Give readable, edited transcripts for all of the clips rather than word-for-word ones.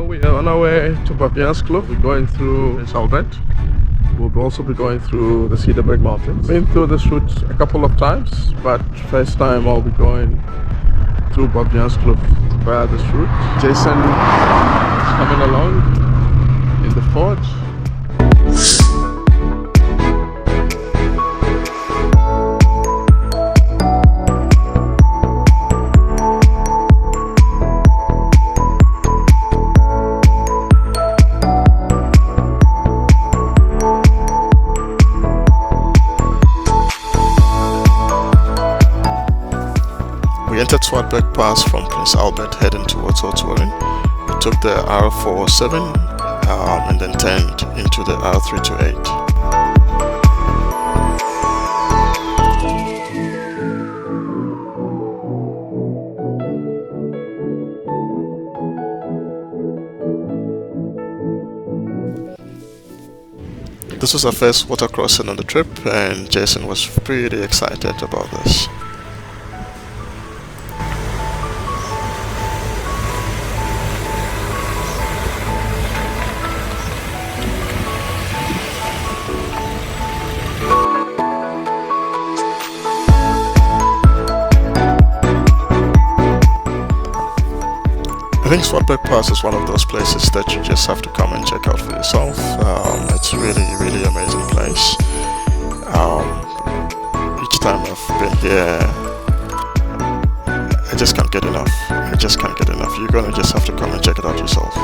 we are on our way to Baviaanskloof. We're going through Swartberg. We'll also be going through the Swartberg mountains. Been through this route a couple of times, but first time I'll be going through Baviaanskloof via this route. Jason is coming along in the Ford. We entered Swartberg Pass from Prince Albert heading towards Overlanding. We took the R407 and then turned into the R328. This was our first water crossing on the trip, and Jason was pretty excited about this. I think Swartberg Pass is one of those places that you just have to come and check out for yourself. It's a really amazing place. Each time I've been here, I just can't get enough. You're gonna just have to come and check it out yourself.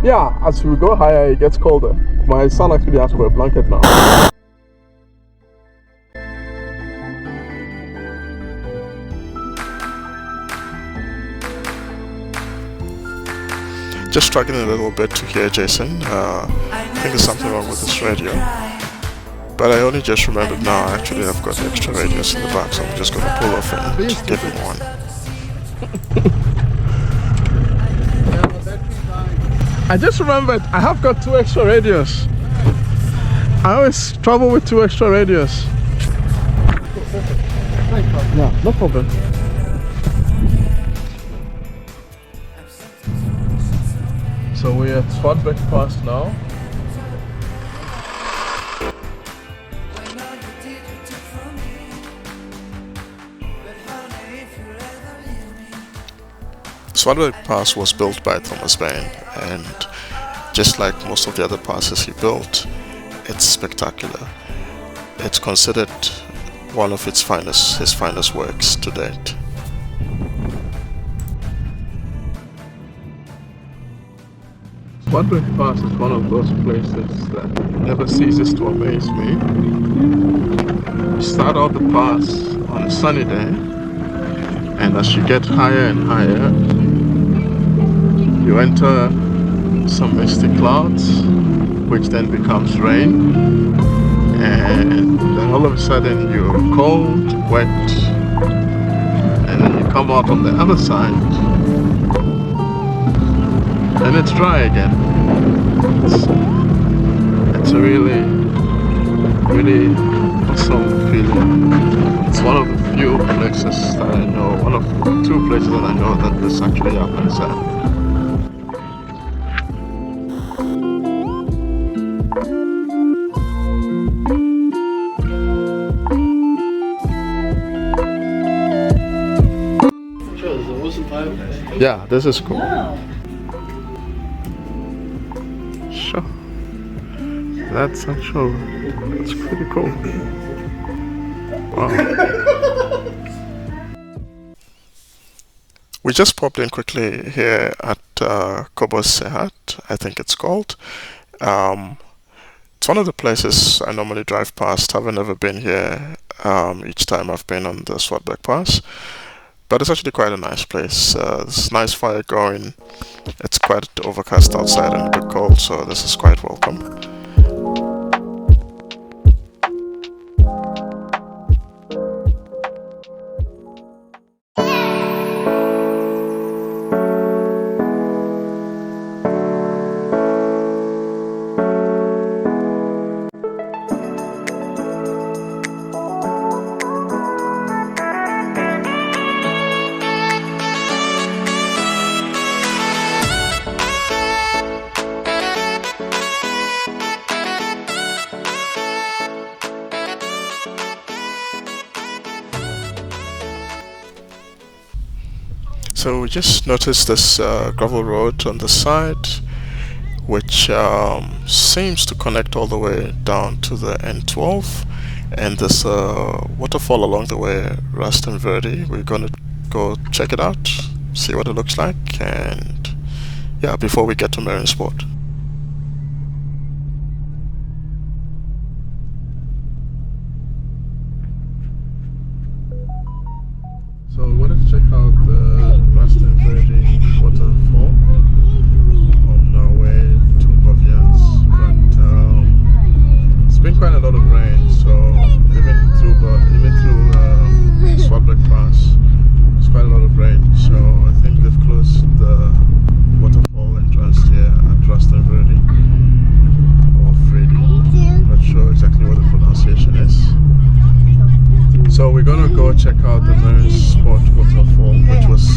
Yeah, as we go higher, it gets colder. My son actually asked for a blanket now. Just struggling a little bit to hear Jason. I think there's something wrong with this radio. But I only just remembered now, actually I've got extra radios in the back, so I'm just going to pull off and give him one. I just remembered I have got 2 extra radios. I always travel with 2 extra radios. Yeah, no problem. So we're at Swartberg Pass now. Swartberg Pass was built by Thomas Bain, and just like most of the other passes he built, it's spectacular. It's considered one of his finest works to date. Swartberg Pass is one of those places that never ceases to amaze me. You start out the pass on a sunny day, and as you get higher and higher, you enter some misty clouds, which then becomes rain, and then all of a sudden you're cold, wet, and then you come out on the other side, and it's dry again. It's a really awesome feeling. It's one of the few places that I know, one of 2 places that I know that this actually happens at. Yeah, this is cool. Sure. That's pretty cool. Wow. We just popped in quickly here at Kobos Sehat, I think it's called. It's one of the places I normally drive past. Haven't ever been here each time I've been on the Swartberg Pass. But it's actually quite a nice place. There's nice fire going. It's quite overcast outside and a bit cold, so this is quite welcome. So we just noticed this gravel road on the side, which seems to connect all the way down to the N12, and there's a waterfall along the way, Ruston Verde. We're gonna go check it out, see what it looks like, and yeah, before we get to Marine Sport. So we wanted to check out the Ruston Verde waterfall on our way to Baviaanskloof, but it's been quite a lot of rain, so even through Swartberg Pass, it's quite a lot of rain. So I think they've closed the waterfall entrance here at Ruston Verde, or Freddy. Not sure exactly what the pronunciation is. So we're gonna go check out the Marine Sport waterfall, which was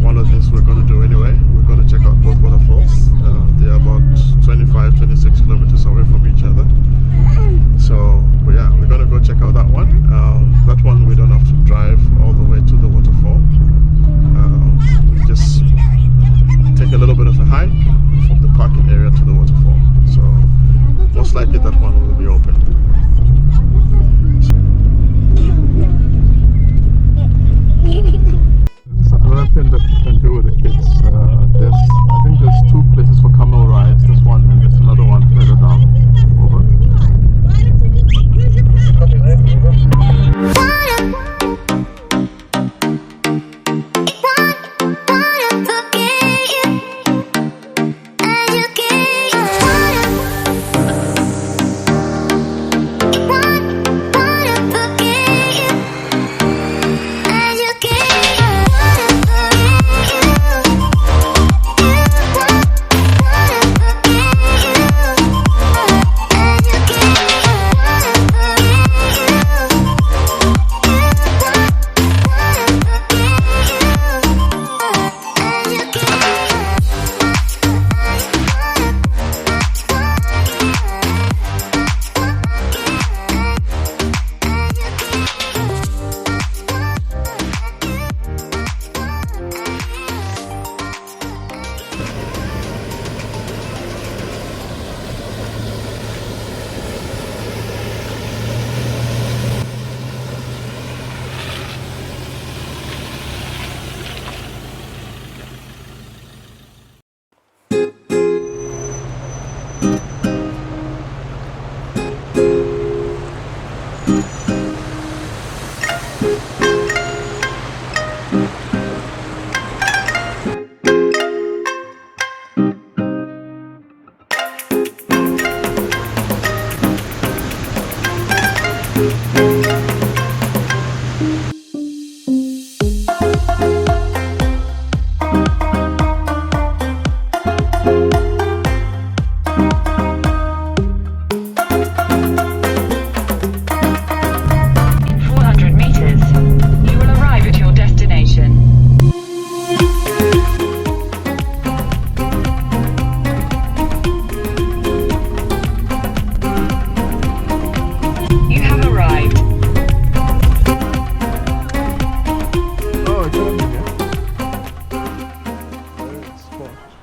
one of the things we're gonna do anyway. We're gonna check out both waterfalls. They're about 25-26 kilometers away from each other. So yeah, we're gonna go check out that one. That one we don't have to drive all the way to the waterfall. We just take a little bit of a hike from the parking area to the waterfall. So most likely that one will be open. Another thing that you can do with the kids, I think there's two places for camel rides. There's one and there's another one further down. Over.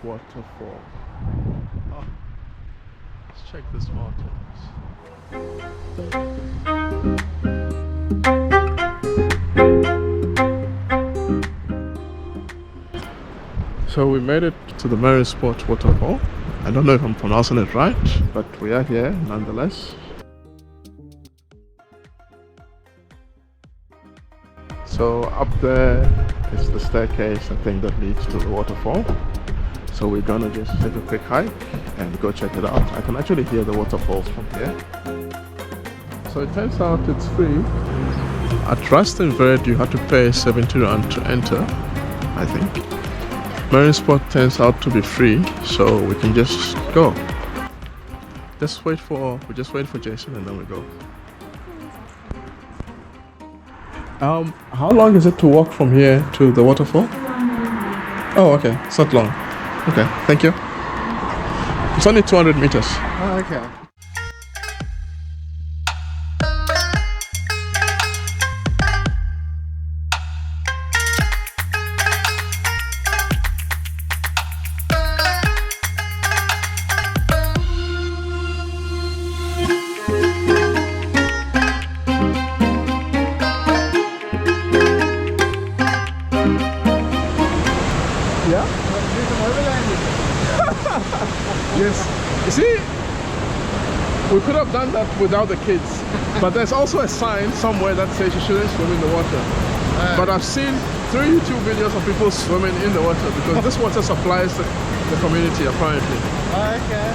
Waterfall. Oh, let's check this mountains. So we made it to the Marine Sport waterfall. I don't know if I'm pronouncing it right, but we are here nonetheless. So up there is the staircase, I think, that leads to the waterfall. So we're gonna just take a quick hike and go check it out. I can actually hear the waterfalls from here. So it turns out it's free. At Ruston Verde you have to pay 70 rand to enter, I think. Marine Sport turns out to be free, so we can just go. We just wait for Jason and then we go. How long is it to walk from here to the waterfall? Oh, okay, it's not long. Okay, thank you. It's only 200 meters. Oh, okay. see, we could have done that without the kids, but there's also a sign somewhere that says you shouldn't swim in the water. But I've seen 3 YouTube videos of people swimming in the water because this water supplies the community apparently. Okay.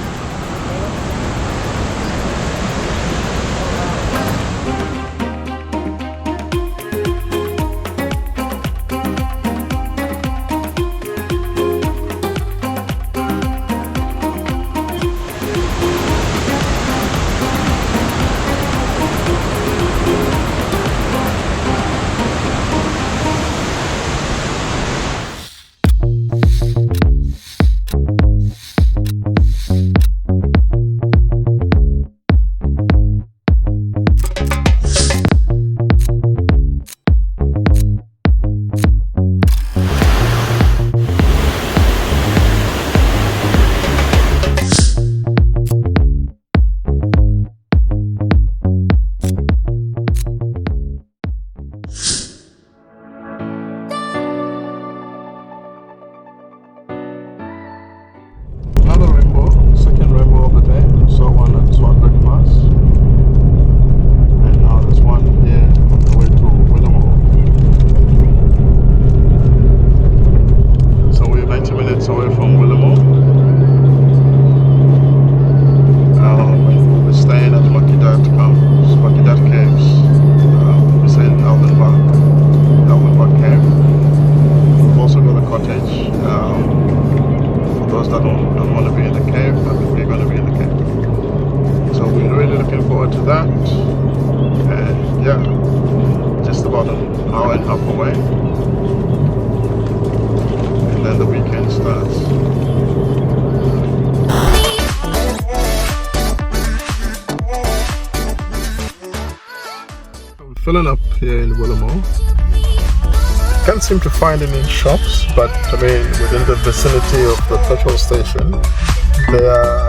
Another rainbow, second rainbow of the day. Saw one at Swartberg Pass. And now there's one here on the way to Willemore. So we're 90 minutes away from Willemore. We're staying at Lucky Dad Caves. We're staying in Aldenbach Cave. We've also got a cottage. Those that don't want to be in the cave, but we're going to be in the cave. So we're really looking forward to that. And yeah, just about an hour and a half away. And then the weekend starts. So we're filling up here in Willemore. Can't seem to find any shops, but I mean within the vicinity of the petrol station there are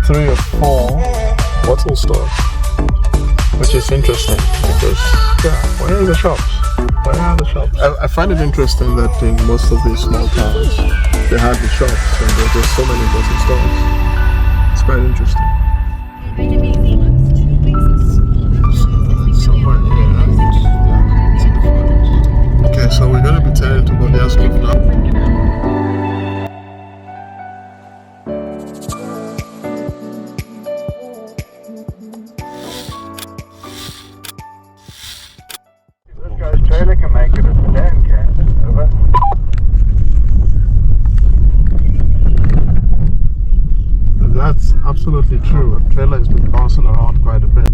3 or 4 bottle stores, which is interesting because where are the shops? I find it interesting that in most of these small towns they have the shops and there's just so many bottle stores. It's quite interesting. Somewhere here. Okay, so we're going to be turning to Baviaanskloof now. This guy's trailer can make it a sedan, can over. That's absolutely true. A trailer has been bouncing around quite a bit.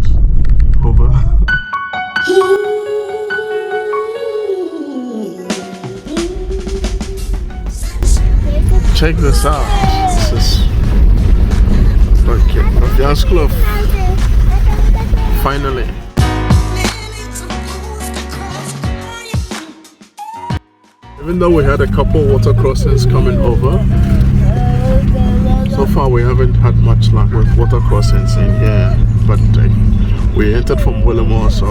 Over. Check this out. This is Baviaanskloof. Finally. Even though we had a couple water crossings coming over, so far we haven't had much luck with water crossings in here. But we entered from Willemore, so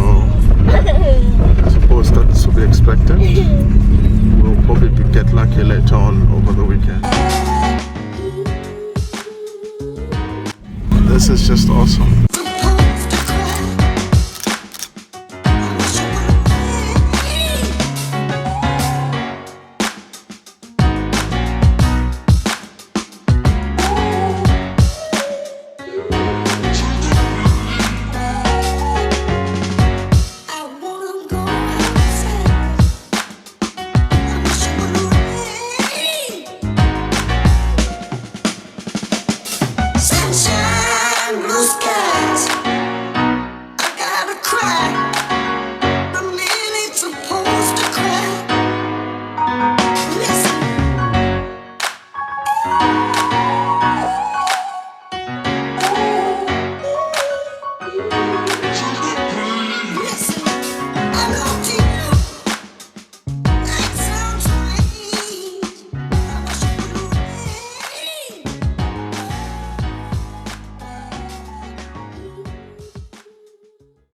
I suppose that's to be expected. We'll probably get lucky later on over the weekend. This is just awesome.